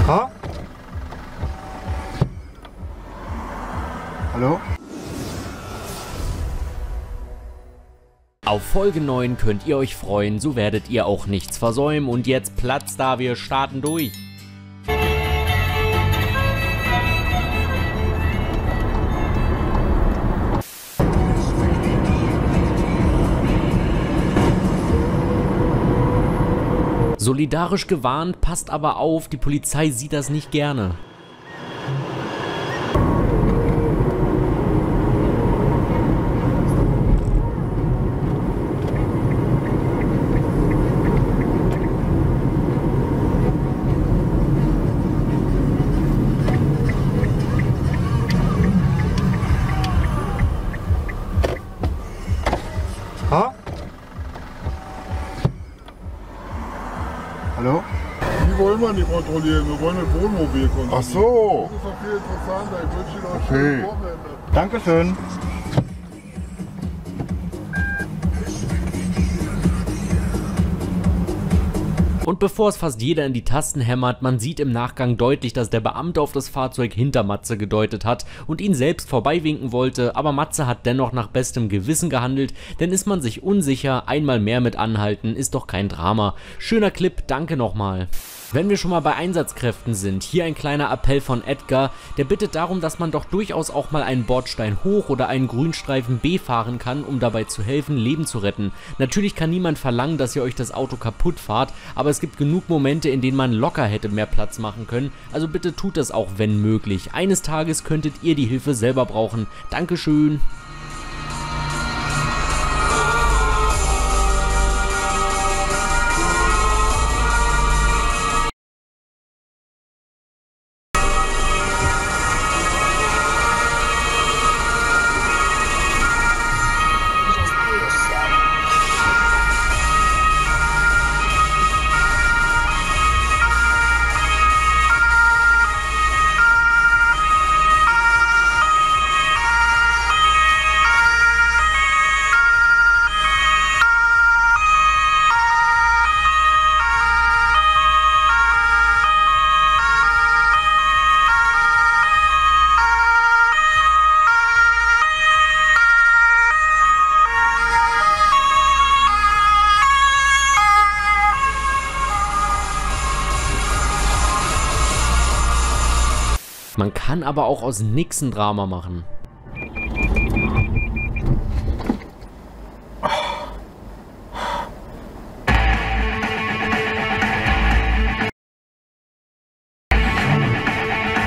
Ha? Hallo? Auf Folge 9 könnt ihr euch freuen, so werdet ihr auch nichts versäumen. Und jetzt Platz da, wir starten durch. Solidarisch gewarnt, passt aber auf, die Polizei sieht das nicht gerne. Ha? Hallo? Die wollen wir nicht kontrollieren, wir wollen ein Wohnmobil kontrollieren. Ach so. Das ist doch viel interessanter. Ich wünsche Ihnen noch ein Okay. schönes Wochenende. Dankeschön. Und bevor es fast jeder in die Tasten hämmert, man sieht im Nachgang deutlich, dass der Beamte auf das Fahrzeug hinter Matze gedeutet hat und ihn selbst vorbeiwinken wollte, aber Matze hat dennoch nach bestem Gewissen gehandelt, denn ist man sich unsicher, einmal mehr mit anhalten, ist doch kein Drama. Schöner Clip, danke nochmal. Wenn wir schon mal bei Einsatzkräften sind, hier ein kleiner Appell von Edgar, der bittet darum, dass man doch durchaus auch mal einen Bordstein hoch oder einen Grünstreifen B fahren kann, um dabei zu helfen, Leben zu retten. Natürlich kann niemand verlangen, dass ihr euch das Auto kaputt fahrt, aber es gibt genug Momente, in denen man locker hätte mehr Platz machen können, also bitte tut das auch, wenn möglich. Eines Tages könntet ihr die Hilfe selber brauchen. Dankeschön. Man kann aber auch aus nix ein Drama machen.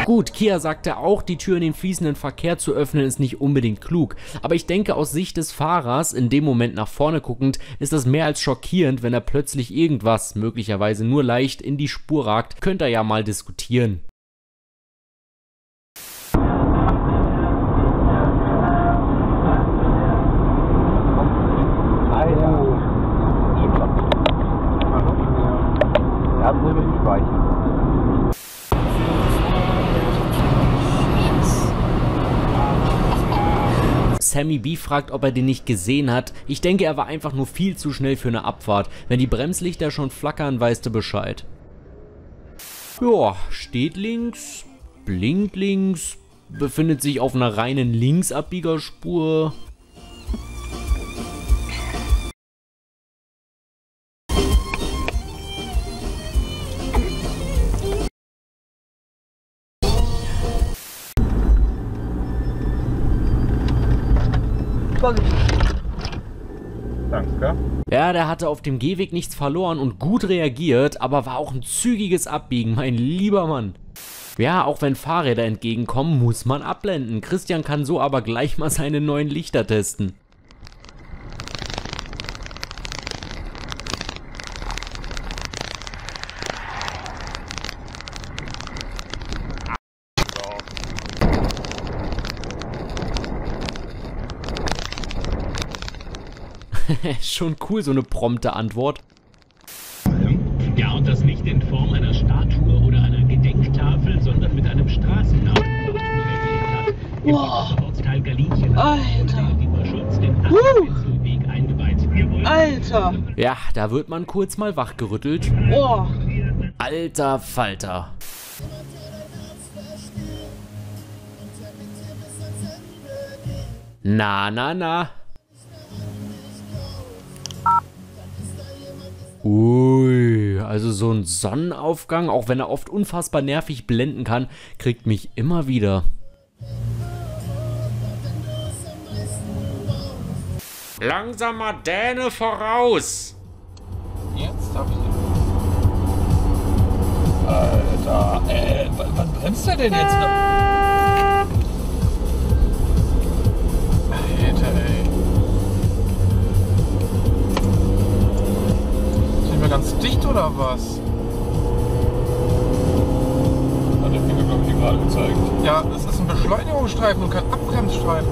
Gut, Kia sagte auch, die Tür in den fließenden Verkehr zu öffnen ist nicht unbedingt klug. Aber ich denke, aus Sicht des Fahrers, in dem Moment nach vorne guckend, ist das mehr als schockierend, wenn er plötzlich irgendwas, möglicherweise nur leicht, in die Spur ragt. Könnt ihr ja mal diskutieren. Sammy B fragt, ob er den nicht gesehen hat. Ich denke, er war einfach nur viel zu schnell für eine Abfahrt. Wenn die Bremslichter schon flackern, weißt du Bescheid. Ja, steht links, blinkt links, befindet sich auf einer reinen Linksabbiegerspur. Danke. Ja, der hatte auf dem Gehweg nichts verloren und gut reagiert, aber war auch ein zügiges Abbiegen, mein lieber Mann. Ja, auch wenn Fahrräder entgegenkommen, muss man abblenden. Christian kann so aber gleich mal seine neuen Lichter testen. Schon cool, so eine prompte Antwort. Ja, und das nicht in Form einer Statue oder einer Gedenktafel, sondern mit einem Straßennamen hat. Im Ortsteil Galinchen. Alter. Weg eingeweiht. Alter. Ja, da wird man kurz mal wachgerüttelt. Oh. Alter Falter. Na. Ui, also so ein Sonnenaufgang, auch wenn er oft unfassbar nervig blenden kann, kriegt mich immer wieder. Langsamer Däne voraus! Jetzt hab ich ihn. Alter, wann bremst er denn jetzt noch? Alter, ey. Ist nicht mehr ganz dicht oder was? Hat der Finger, glaube ich, gerade gezeigt. Ja, das ist ein Beschleunigungsstreifen und kein Abbremsstreifen.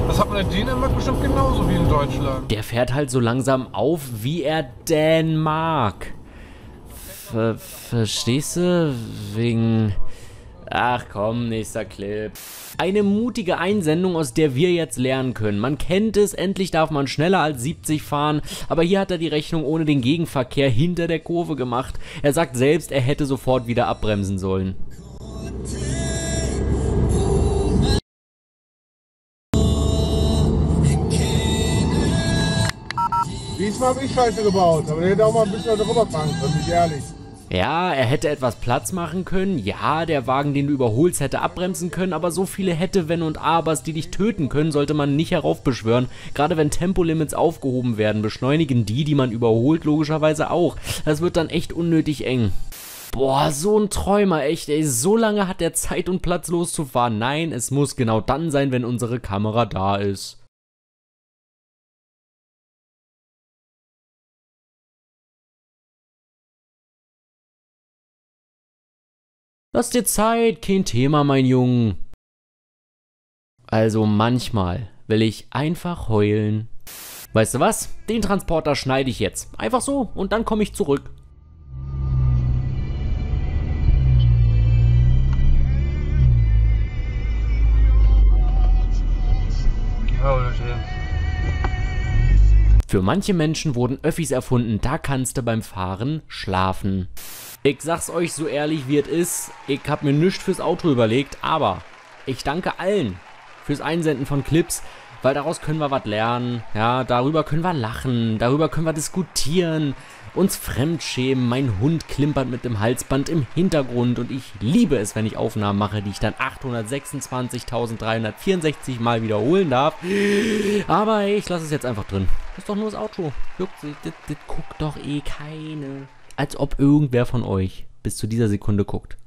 Das hat man in Dänemark bestimmt genauso wie in Deutschland. Der fährt halt so langsam auf, wie er denn mag. Verstehst du? Wegen... Ach komm, nächster Clip. Eine mutige Einsendung, aus der wir jetzt lernen können. Man kennt es, endlich darf man schneller als 70 fahren, aber hier hat er die Rechnung ohne den Gegenverkehr hinter der Kurve gemacht. Er sagt selbst, er hätte sofort wieder abbremsen sollen. Diesmal habe ich Scheiße gebaut, aber der hätte auch mal ein bisschen drüber fahren können, bin ich ehrlich. Ja, er hätte etwas Platz machen können. Ja, der Wagen, den du überholst, hätte abbremsen können, aber so viele Hätte, Wenn und Abers, die dich töten können, sollte man nicht heraufbeschwören. Gerade wenn Tempolimits aufgehoben werden, beschleunigen die man überholt, logischerweise auch. Das wird dann echt unnötig eng. Boah, so ein Träumer, echt, ey. So lange hat er Zeit und Platz loszufahren. Nein, es muss genau dann sein, wenn unsere Kamera da ist. Lass dir Zeit, kein Thema, mein Junge. Also manchmal will ich einfach heulen. Weißt du was? Den Transporter schneide ich jetzt. Einfach so und dann komme ich zurück. Für manche Menschen wurden Öffis erfunden, da kannst du beim Fahren schlafen. Ich sag's euch so ehrlich wie es ist, ich hab mir nichts fürs Outro überlegt, aber ich danke allen fürs Einsenden von Clips, weil daraus können wir was lernen, ja, darüber können wir lachen, darüber können wir diskutieren, uns fremdschämen, mein Hund klimpert mit dem Halsband im Hintergrund und ich liebe es, wenn ich Aufnahmen mache, die ich dann 826.364 Mal wiederholen darf, aber ich lasse es jetzt einfach drin. Das ist doch nur das Outro, das guckt doch eh keine. Als ob irgendwer von euch bis zu dieser Sekunde guckt.